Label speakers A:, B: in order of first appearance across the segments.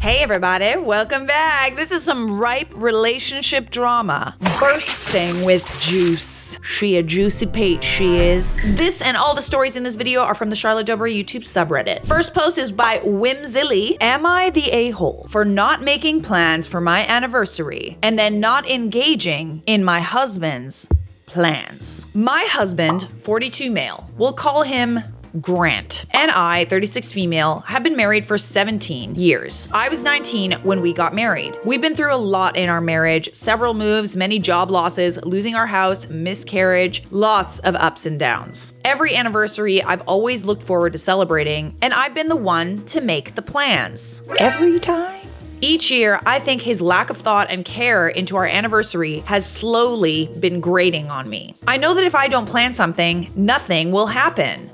A: Hey everybody, welcome back. This is some ripe relationship drama. Bursting with juice. She a juicy peach, she is. This and all the stories in this video are from the Charlotte Dobre YouTube subreddit. First post is by Whimzilly. Am I the a-hole for not making plans for my anniversary and then not engaging in my husband's plans? My husband, 42 male, we'll call him Grant, and I, 36 female, have been married for 17 years. I was 19 when we got married. We've been through a lot in our marriage, several moves, many job losses, losing our house, miscarriage, lots of ups and downs. Every anniversary, I've always looked forward to celebrating, and I've been the one to make the plans. Every time? Each year, I think his lack of thought and care into our anniversary has slowly been grating on me. I know that if I don't plan something, nothing will happen.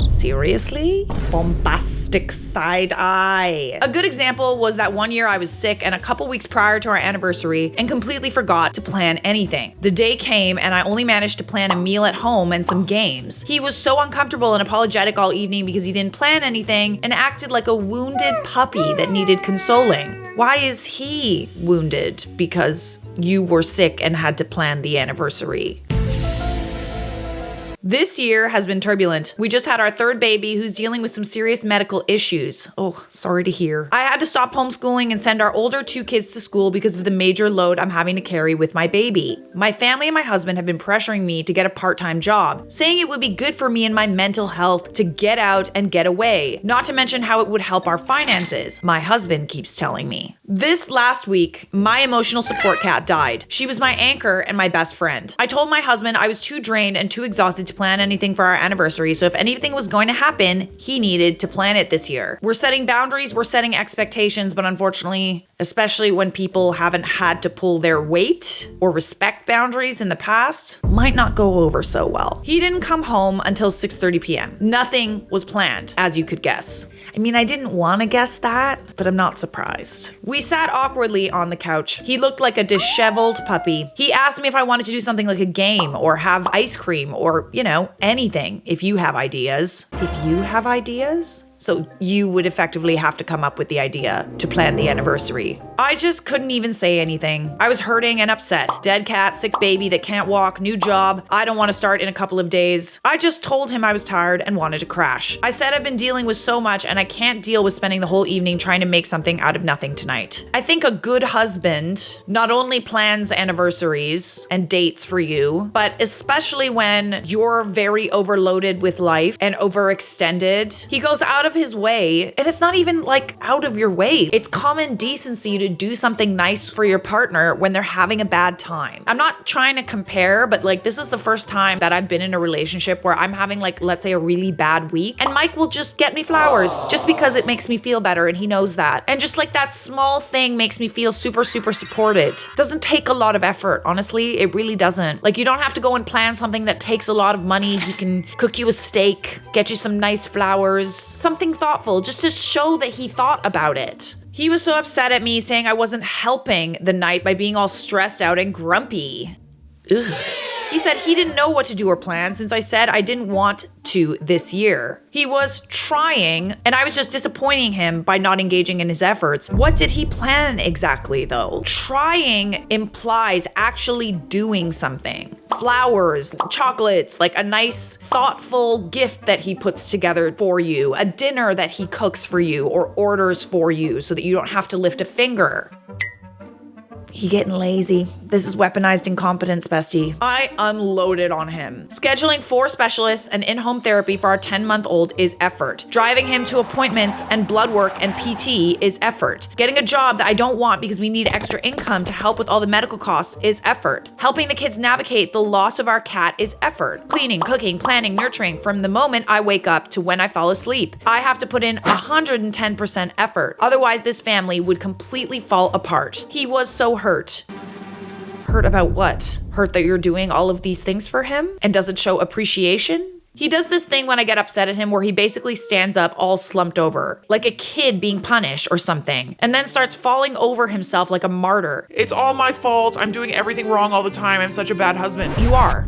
A: Seriously? Bombastic side eye. A good example was that one year I was sick and a couple weeks prior to our anniversary and completely forgot to plan anything. The day came and I only managed to plan a meal at home and some games. He was so uncomfortable and apologetic all evening because he didn't plan anything and acted like a wounded puppy that needed consoling. Why is he wounded? Because you were sick and had to plan the anniversary. This year has been turbulent. We just had our third baby who's dealing with some serious medical issues. Oh, sorry to hear. I had to stop homeschooling and send our older two kids to school because of the major load I'm having to carry with my baby. My family and my husband have been pressuring me to get a part-time job, saying it would be good for me and my mental health to get out and get away, not to mention how it would help our finances, my husband keeps telling me. This last week, my emotional support cat died. She was my anchor and my best friend. I told my husband I was too drained and too exhausted to plan anything for our anniversary, so if anything was going to happen, he needed to plan it this year. We're setting boundaries, we're setting expectations, but unfortunately, especially when people haven't had to pull their weight or respect boundaries in the past, might not go over so well. He didn't come home until 6:30 p.m. Nothing was planned, as you could guess. I mean, I didn't want to guess that, but I'm not surprised. We sat awkwardly on the couch. He looked like a disheveled puppy. He asked me if I wanted to do something like a game or have ice cream or, anything. If you have ideas. If you have ideas? So you would effectively have to come up with the idea to plan the anniversary. I just couldn't even say anything. I was hurting and upset. Dead cat, sick baby that can't walk, new job. I don't want to start in a couple of days. I just told him I was tired and wanted to crash. I said I've been dealing with so much and I can't deal with spending the whole evening trying to make something out of nothing tonight. I think a good husband not only plans anniversaries and dates for you, but especially when you're very overloaded with life and overextended, he goes out of his way, and it's not even like out of your way. It's common decency to do something nice for your partner when they're having a bad time. I'm not trying to compare, but this is the first time that I've been in a relationship where I'm having let's say a really bad week, and Mike will just get me flowers just because it makes me feel better, and he knows that. And just that small thing makes me feel super, super supported. Doesn't take a lot of effort, honestly. It really doesn't. You don't have to go and plan something that takes a lot of money. He can cook you a steak, get you some nice flowers, something thoughtful, just to show that he thought about it. He was so upset at me, saying I wasn't helping the night by being all stressed out and grumpy. Ugh. He said he didn't know what to do or plan since I said I didn't want to this year. He was trying, and I was just disappointing him by not engaging in his efforts. What did he plan exactly, though? Trying implies actually doing something. Flowers, chocolates, a nice, thoughtful gift that he puts together for you, a dinner that he cooks for you or orders for you so that you don't have to lift a finger. He getting lazy. This is weaponized incompetence, bestie. I unloaded on him. Scheduling 4 specialists and in-home therapy for our 10-month-old is effort. Driving him to appointments and blood work and PT is effort. Getting a job that I don't want because we need extra income to help with all the medical costs is effort. Helping the kids navigate the loss of our cat is effort. Cleaning, cooking, planning, nurturing from the moment I wake up to when I fall asleep. I have to put in 110% effort. Otherwise, this family would completely fall apart. He was so hurt. Hurt about what? Hurt that you're doing all of these things for him and doesn't show appreciation? He does this thing when I get upset at him where he basically stands up all slumped over, like a kid being punished or something, and then starts falling over himself like a martyr.
B: It's all my fault. I'm doing everything wrong all the time. I'm such a bad husband.
A: You are.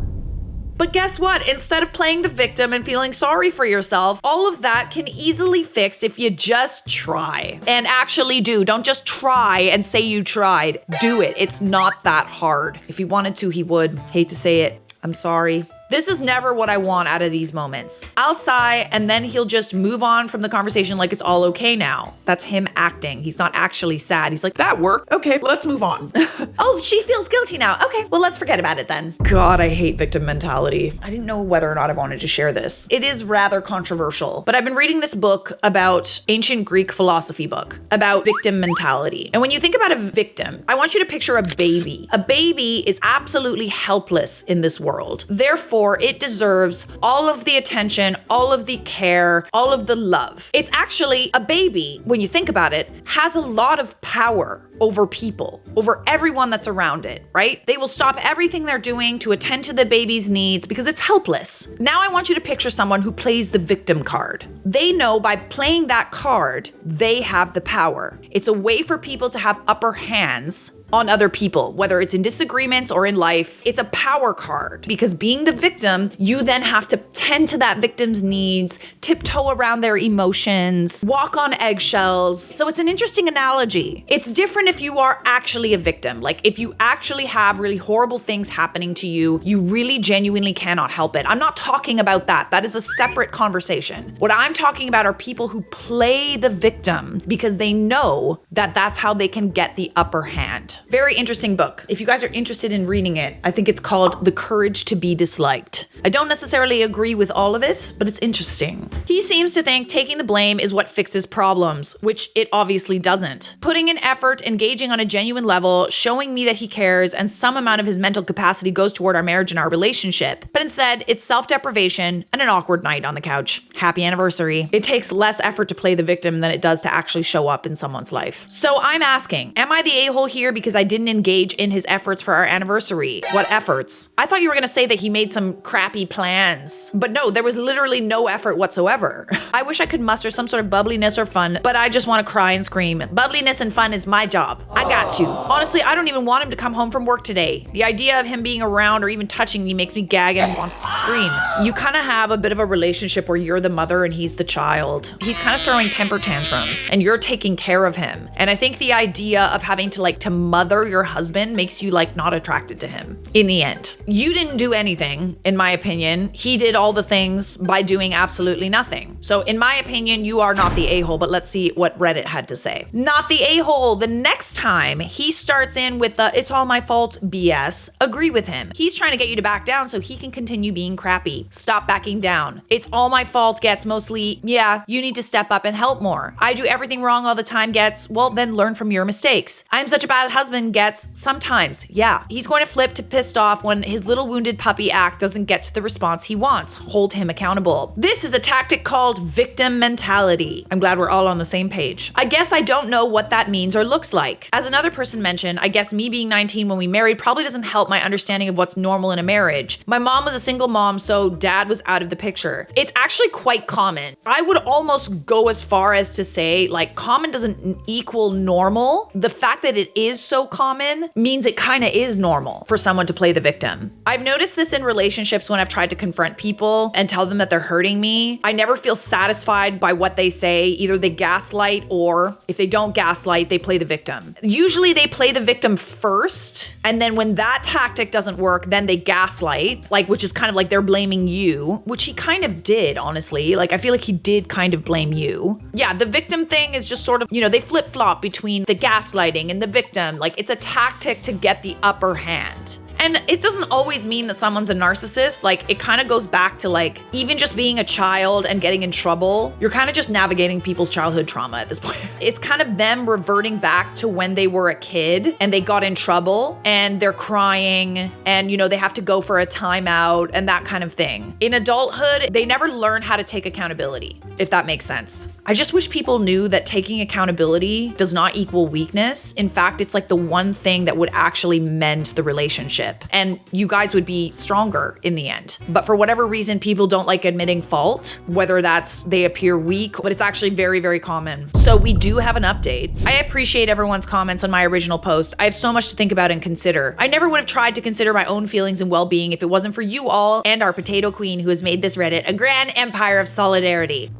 A: But guess what? Instead of playing the victim and feeling sorry for yourself, all of that can easily fix if you just try. And actually do. Don't just try and say you tried. Do it. It's not that hard. If he wanted to, he would. Hate to say it. I'm sorry. This is never what I want out of these moments. I'll sigh and then he'll just move on from the conversation like it's all okay now. That's him acting. He's not actually sad. He's like, that worked. Okay, let's move on. Oh, she feels guilty now. Okay, well, let's forget about it then. God, I hate victim mentality. I didn't know whether or not I wanted to share this. It is rather controversial, but I've been reading this book about ancient Greek philosophy book about victim mentality. And when you think about a victim, I want you to picture a baby. A baby is absolutely helpless in this world. Therefore, it deserves all of the attention, all of the care, all of the love. It's actually a baby, when you think about it, has a lot of power over people, over everyone that's around it, right? They will stop everything they're doing to attend to the baby's needs because it's helpless. Now I want you to picture someone who plays the victim card. They know by playing that card, they have the power. It's a way for people to have upper hands on other people, whether it's in disagreements or in life. It's a power card because being the victim, you then have to tend to that victim's needs, tiptoe around their emotions, walk on eggshells. So it's an interesting analogy. It's different if you are actually a victim. Like if you actually have really horrible things happening to you, you really genuinely cannot help it. I'm not talking about that. That is a separate conversation. What I'm talking about are people who play the victim because they know that that's how they can get the upper hand. Very interesting book. If you guys are interested in reading it, I think it's called The Courage to be Disliked. I don't necessarily agree with all of it, but it's interesting. He seems to think taking the blame is what fixes problems, which it obviously doesn't. Putting in effort, engaging on a genuine level, showing me that he cares, and some amount of his mental capacity goes toward our marriage and our relationship. But instead, it's self-deprivation and an awkward night on the couch. Happy anniversary. It takes less effort to play the victim than it does to actually show up in someone's life. So I'm asking, am I the a-hole here because I didn't engage in his efforts for our anniversary? What efforts? I thought you were gonna say that he made some crappy plans. But no, there was literally no effort whatsoever. I wish I could muster some sort of bubbliness or fun, but I just wanna cry and scream. Bubbliness and fun is my job. I got you. Honestly, I don't even want him to come home from work today. The idea of him being around or even touching me makes me gag and wants to scream. You kind of have a bit of a relationship where you're the mother and he's the child. He's kind of throwing temper tantrums and you're taking care of him. And I think the idea of having to mother your husband makes you not attracted to him in the end. You didn't do anything, in my opinion. He did all the things by doing absolutely nothing. So in my opinion, you are not the a-hole, but let's see what Reddit had to say. Not the a-hole. The next time he starts in with the it's all my fault BS, agree with him. He's trying to get you to back down so he can continue being crappy. Stop backing down. It's all my fault gets mostly, yeah, you need to step up and help more. I do everything wrong all the time gets, well, then learn from your mistakes. I'm such a bad husband gets, sometimes, yeah. He's going to flip to pissed off when his little wounded puppy act doesn't get to the response he wants. Hold him accountable. This is a tactic called victim mentality. I'm glad we're all on the same page. I guess I don't know what that means or looks like. As another person mentioned, I guess me being 19 when we married probably doesn't help my understanding of what's normal in a marriage. My mom was a single mom, so dad was out of the picture. It's actually quite common. I would almost go as far as to say, common doesn't equal normal. The fact that it is so common means it kind of is normal for someone to play the victim. I've noticed this in relationships when I've tried to confront people and tell them that they're hurting me. I never feel satisfied by what they say. Either they gaslight, or if they don't gaslight, they play the victim. Usually they play the victim first, and then when that tactic doesn't work, then they gaslight, which is kind of they're blaming you, which he kind of did, honestly. I feel like he did kind of blame you. Yeah, the victim thing is just sort of, they flip-flop between the gaslighting and the victim. It's a tactic to get the upper hand. And it doesn't always mean that someone's a narcissist. It kind of goes back to even just being a child and getting in trouble. You're kind of just navigating people's childhood trauma at this point. It's kind of them reverting back to when they were a kid and they got in trouble and they're crying and, they have to go for a timeout and that kind of thing. In adulthood, they never learn how to take accountability, if that makes sense. I just wish people knew that taking accountability does not equal weakness. In fact, it's like the one thing that would actually mend the relationship. And you guys would be stronger in the end. But for whatever reason, people don't like admitting fault, whether that's they appear weak, but it's actually very, very common. So we do have an update. I appreciate everyone's comments on my original post. I have so much to think about and consider. I never would have tried to consider my own feelings and well-being if it wasn't for you all and our potato queen who has made this Reddit a grand empire of solidarity.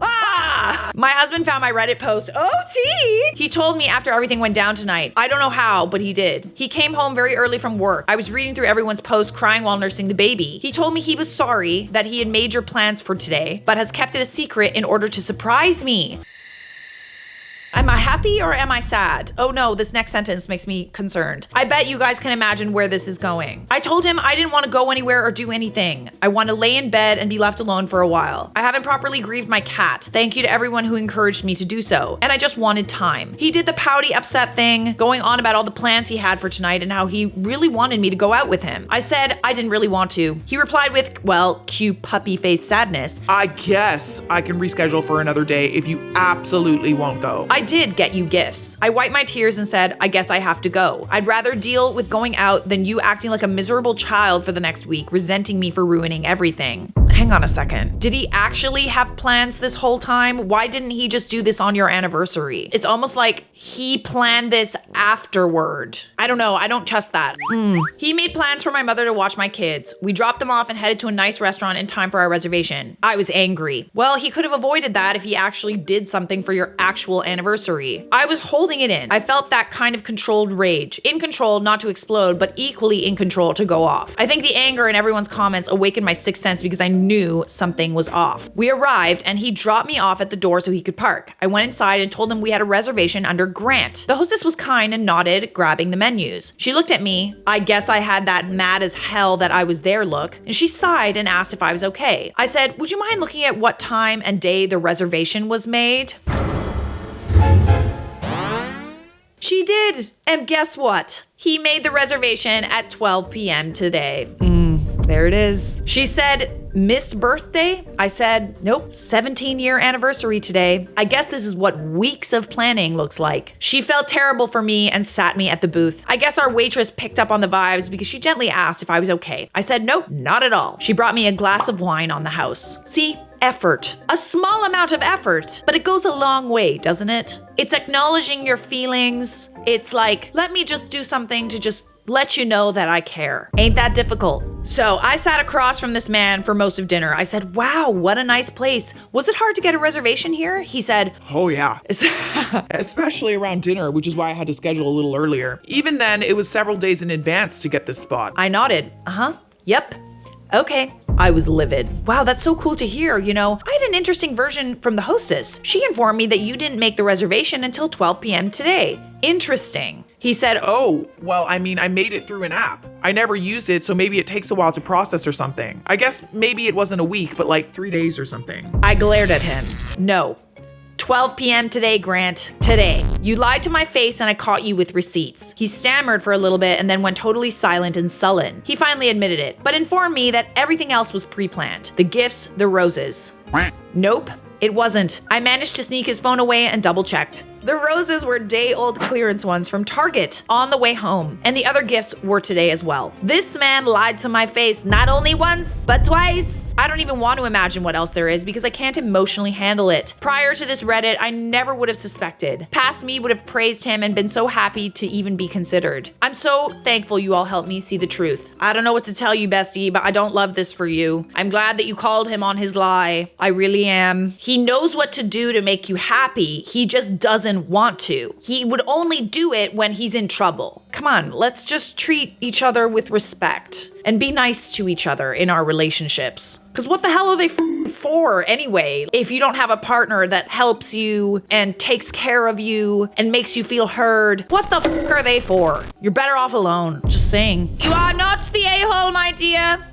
A: My husband found my Reddit post. OT! He told me after everything went down tonight. I don't know how, but he did. He came home very early from work. I was reading through everyone's posts crying while nursing the baby. He told me he was sorry that he had major plans for today, but has kept it a secret in order to surprise me. Am I happy or am I sad? Oh no, this next sentence makes me concerned. I bet you guys can imagine where this is going. I told him I didn't want to go anywhere or do anything. I want to lay in bed and be left alone for a while. I haven't properly grieved my cat. Thank you to everyone who encouraged me to do so. And I just wanted time. He did the pouty upset thing, going on about all the plans he had for tonight and how he really wanted me to go out with him. I said I didn't really want to. He replied with, well, cute puppy face sadness.
B: I guess I can reschedule for another day if you absolutely won't go.
A: I did get you gifts. I wiped my tears and said, I guess I have to go. I'd rather deal with going out than you acting like a miserable child for the next week, resenting me for ruining everything. Hang on a second. Did he actually have plans this whole time? Why didn't he just do this on your anniversary? It's almost like he planned this afterward. I don't know. I don't trust that. He made plans for my mother to watch my kids. We dropped them off and headed to a nice restaurant in time for our reservation. I was angry. Well, he could have avoided that if he actually did something for your actual anniversary. I was holding it in. I felt that kind of controlled rage. In control, not to explode, but equally in control to go off. I think the anger in everyone's comments awakened my sixth sense because I knew something was off. We arrived and he dropped me off at the door so he could park. I went inside and told him we had a reservation under Grant. The hostess was kind and nodded, grabbing the menus. She looked at me. I guess I had that mad as hell that I was there look, and she sighed and asked if I was okay. I said, would you mind looking at what time and day the reservation was made? She did. And guess what? He made the reservation at 12 p.m. today. There it is. She said, missed birthday? I said, nope, 17-year anniversary today. I guess this is what weeks of planning looks like. She felt terrible for me and sat me at the booth. I guess our waitress picked up on the vibes because she gently asked if I was okay. I said, nope, not at all. She brought me a glass of wine on the house. See? Effort. A small amount of effort, but it goes a long way, doesn't it? It's acknowledging your feelings. It's like, let me just do something to just let you know that I care. Ain't that difficult? So I sat across from this man for most of dinner. I said, wow, what a nice place. Was it hard to get a reservation here? He said,
B: oh yeah. Especially around dinner, which is why I had to schedule a little earlier. Even then, it was several days in advance to get this spot.
A: I nodded. Yep. Okay. I was livid. Wow, that's so cool to hear. You know, I had an interesting version from the hostess. She informed me that you didn't make the reservation until 12 p.m. today. Interesting. He said,
B: oh, well, I mean, I made it through an app. I never used it, so maybe it takes a while to process or something. I guess maybe it wasn't a week, but like 3 days or something.
A: I glared at him. No. 12 p.m. today, Grant. Today. You lied to my face and I caught you with receipts. He stammered for a little bit and then went totally silent and sullen. He finally admitted it, but informed me that everything else was pre-planned. The gifts, the roses. Nope, it wasn't. I managed to sneak his phone away and double-checked. The roses were day-old clearance ones from Target on the way home, and the other gifts were today as well. This man lied to my face not only once, but twice. I don't even want to imagine what else there is because I can't emotionally handle it. Prior to this Reddit, I never would have suspected. Past me would have praised him and been so happy to even be considered. I'm so thankful you all helped me see the truth. I don't know what to tell you, bestie, but I don't love this for you. I'm glad that you called him on his lie. I really am. He knows what to do to make you happy. He just doesn't want to. He would only do it when he's in trouble. Come on, let's just treat each other with respect and be nice to each other in our relationships. Because what the hell are they for anyway? If you don't have a partner that helps you and takes care of you and makes you feel heard, what the are they for? You're better off alone. Just saying. You are not the a-hole, my dear.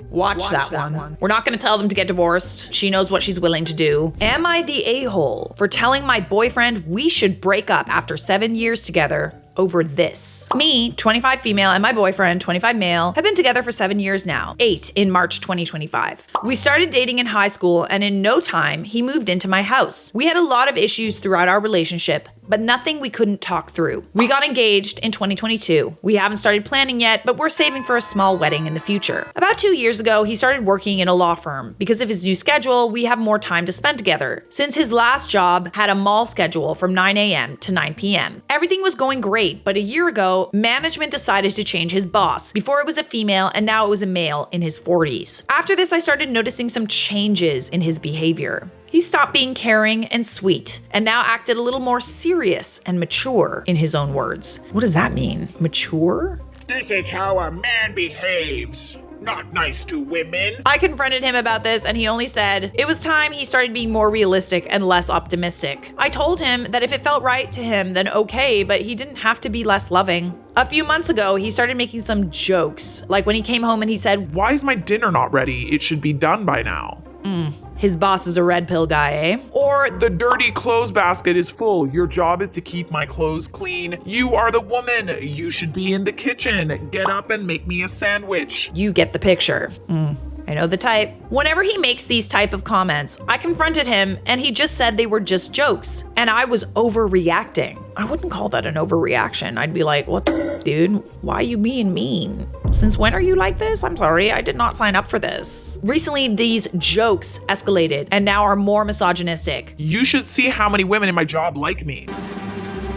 A: Watch that one. We're not going to tell them to get divorced. She knows what she's willing to do. Am I the a-hole for telling my boyfriend we should break up after 7 years together over this. Me, 25 female, and my boyfriend, 25 male, have been together for 7 years now, 8 in March 2025. We started dating in high school, and in no time, he moved into my house. We had a lot of issues throughout our relationship, but nothing we couldn't talk through. We got engaged in 2022. We haven't started planning yet, but we're saving for a small wedding in the future. About 2 years ago, he started working in a law firm. Because of his new schedule, we have more time to spend together. Since his last job had a mall schedule from 9 a.m. to 9 p.m. Everything was going great, but a year ago, management decided to change his boss. Before it was a female, and now it was a male in his 40s. After this, I started noticing some changes in his behavior. He stopped being caring and sweet, and now acted a little more serious and mature, in his own words. What does that mean? Mature?
C: This is how a man behaves. Not nice to women.
A: I confronted him about this, and he only said it was time he started being more realistic and less optimistic. I told him that if it felt right to him, then okay, but he didn't have to be less loving. A few months ago, he started making some jokes, like when he came home and he said,
B: "Why is my dinner not ready? It should be done by now."
A: His boss is a red pill guy, eh?
B: Or, "The dirty clothes basket is full. Your job is to keep my clothes clean. You are the woman. You should be in the kitchen. Get up and make me a sandwich."
A: You get the picture. I know the type. Whenever he makes these type of comments, I confronted him and he just said they were just jokes. And I was overreacting. I wouldn't call that an overreaction. I'd be like, what the dude? Why are you being mean? Since when are you like this? I'm sorry, I did not sign up for this. Recently, these jokes escalated and now are more misogynistic.
B: "You should see how many women in my job like me.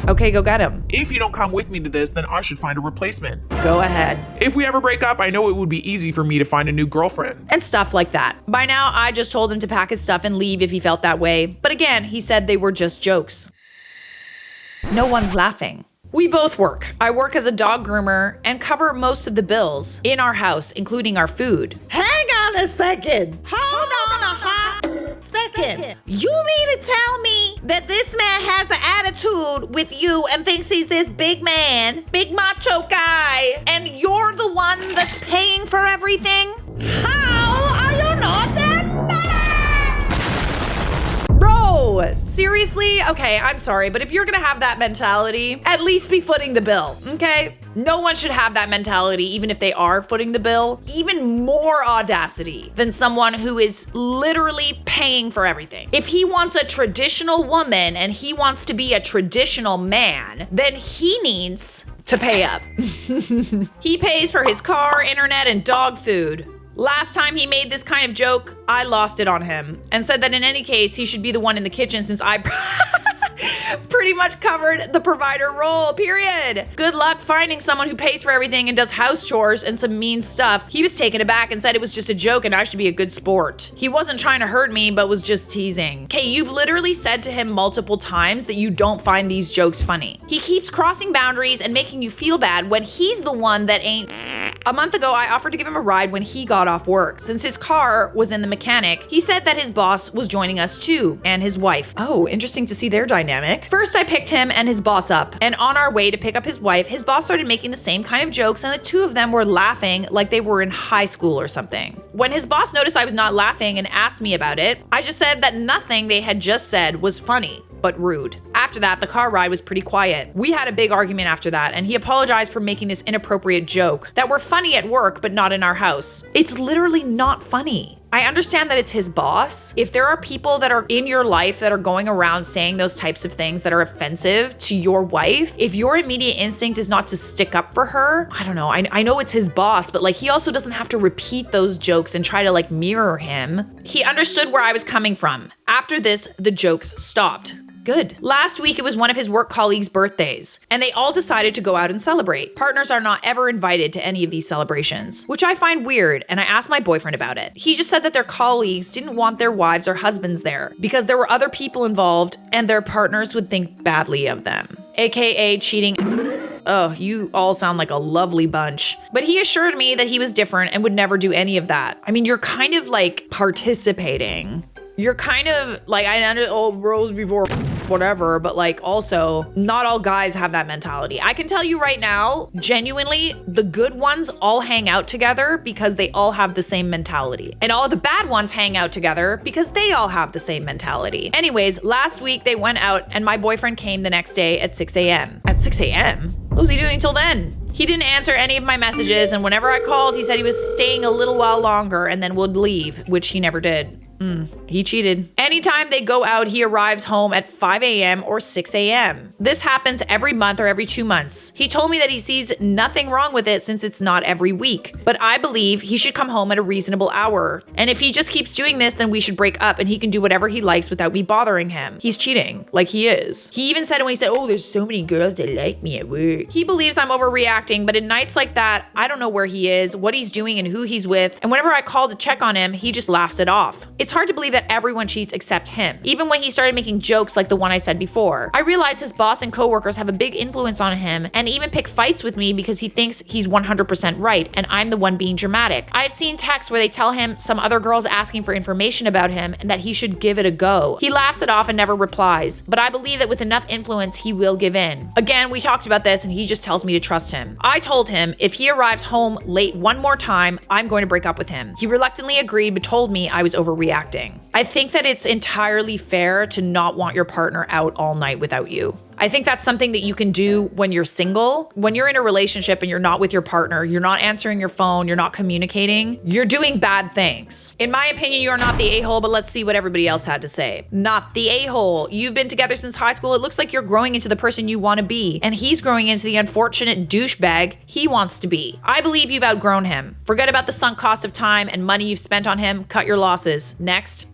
A: Okay, go get him.
B: If you don't come with me to this, then I should find a replacement.
A: Go ahead.
B: If we ever break up, I know it would be easy for me to find a new girlfriend."
A: And stuff like that. By now, I just told him to pack his stuff and leave if he felt that way. But again, he said they were just jokes. No one's laughing. We both work. I work as a dog groomer and cover most of the bills in our house, including our food. Hang on a second. Hold on a hot second. You mean to tell me that this man has an attitude with you and thinks he's this big man, big macho guy, and you're the one that's paying for everything? How are you not that bad? Bro, seriously? Okay, I'm sorry, but if you're gonna have that mentality, at least be footing the bill, okay? No one should have that mentality, even if they are footing the bill. Even more audacity than someone who is literally paying for everything. If he wants a traditional woman and he wants to be a traditional man, then he needs to pay up. He pays for his car, internet, and dog food. Last time he made this kind of joke, I lost it on him and said that in any case, he should be the one in the kitchen since I pretty much covered the provider role, period. Good luck finding someone who pays for everything and does house chores and some mean stuff. He was taken aback and said it was just a joke and I should be a good sport. He wasn't trying to hurt me, but was just teasing. Okay, you've literally said to him multiple times that you don't find these jokes funny. He keeps crossing boundaries and making you feel bad when he's the one that ain't. A month ago, I offered to give him a ride when he got off work. Since his car was in the mechanic, he said that his boss was joining us too, and his wife. Oh, interesting to see their dynamic. First, I picked him and his boss up, and on our way to pick up his wife, his boss started making the same kind of jokes, and the two of them were laughing like they were in high school or something. When his boss noticed I was not laughing and asked me about it, I just said that nothing they had just said was funny, but rude. After that, the car ride was pretty quiet. We had a big argument after that, and he apologized for making this inappropriate joke that were funny at work, but not in our house. It's literally not funny. I understand that it's his boss. If there are people that are in your life that are going around saying those types of things that are offensive to your wife, if your immediate instinct is not to stick up for her, I don't know. I know it's his boss, but like he also doesn't have to repeat those jokes and try to like mirror him. He understood where I was coming from. After this, the jokes stopped. Good. Last week, it was one of his work colleagues' birthdays, and they all decided to go out and celebrate. Partners are not ever invited to any of these celebrations, which I find weird, and I asked my boyfriend about it. He just said that their colleagues didn't want their wives or husbands there because there were other people involved and their partners would think badly of them, aka cheating. Oh, you all sound like a lovely bunch. But he assured me that he was different and would never do any of that. I mean, you're kind of like participating. You're kind of like, I know, bros before whatever, but like also not all guys have that mentality. I can tell you right now, genuinely, the good ones all hang out together because they all have the same mentality. And all the bad ones hang out together because they all have the same mentality. Anyways, last week they went out and my boyfriend came the next day at 6 a.m. At 6 a.m.? What was he doing until then? He didn't answer any of my messages, and whenever I called, he said he was staying a little while longer and then would leave, which he never did. He cheated. Anytime they go out, he arrives home at 5 a.m. or 6 a.m. This happens every month or every 2 months. He told me that he sees nothing wrong with it since it's not every week, but I believe he should come home at a reasonable hour. And if he just keeps doing this, then we should break up and he can do whatever he likes without me bothering him. He's cheating, like he is. He even said when he said, oh, there's so many girls that like me at work. He believes I'm overreacting, but in nights like that, I don't know where he is, what he's doing, and who he's with. And whenever I call to check on him, he just laughs it off. It's hard to believe that everyone cheats except him, even when he started making jokes like the one I said before. I realize his boss and coworkers have a big influence on him and even pick fights with me because he thinks he's 100% right and I'm the one being dramatic. I've seen texts where they tell him some other girl's asking for information about him and that he should give it a go. He laughs it off and never replies, but I believe that with enough influence, he will give in. Again, we talked about this and he just tells me to trust him. I told him if he arrives home late one more time, I'm going to break up with him. He reluctantly agreed, but told me I was overreacting. I think that it's entirely fair to not want your partner out all night without you. I think that's something that you can do when you're single. When you're in a relationship and you're not with your partner, you're not answering your phone, you're not communicating, you're doing bad things. In my opinion, you're not the a-hole, but let's see what everybody else had to say. Not the a-hole. You've been together since high school. It looks like you're growing into the person you want to be, and he's growing into the unfortunate douchebag he wants to be. I believe you've outgrown him. Forget about the sunk cost of time and money you've spent on him. Cut your losses. Next.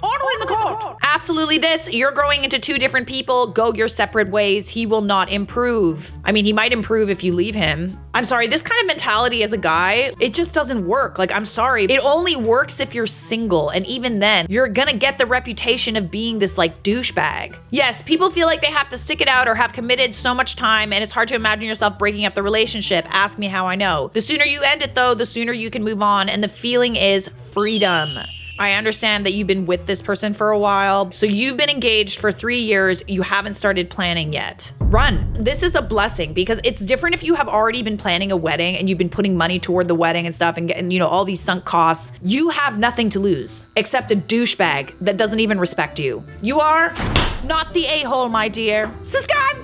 A: Order in the court. Absolutely this. You're growing into two different people. Go your separate ways. He will not improve. I mean, he might improve if you leave him. I'm sorry, this kind of mentality as a guy, it just doesn't work. Like, I'm sorry. It only works if you're single. And even then, you're gonna get the reputation of being this like douchebag. Yes, people feel like they have to stick it out or have committed so much time, and it's hard to imagine yourself breaking up the relationship. Ask me how I know. The sooner you end it though, the sooner you can move on, and the feeling is freedom. I understand that you've been with this person for a while. So you've been engaged for 3 years. You haven't started planning yet. Run. This is a blessing because it's different if you have already been planning a wedding and you've been putting money toward the wedding and stuff and getting, all these sunk costs. You have nothing to lose except a douchebag that doesn't even respect you. You are not the a-hole, my dear. Subscribe.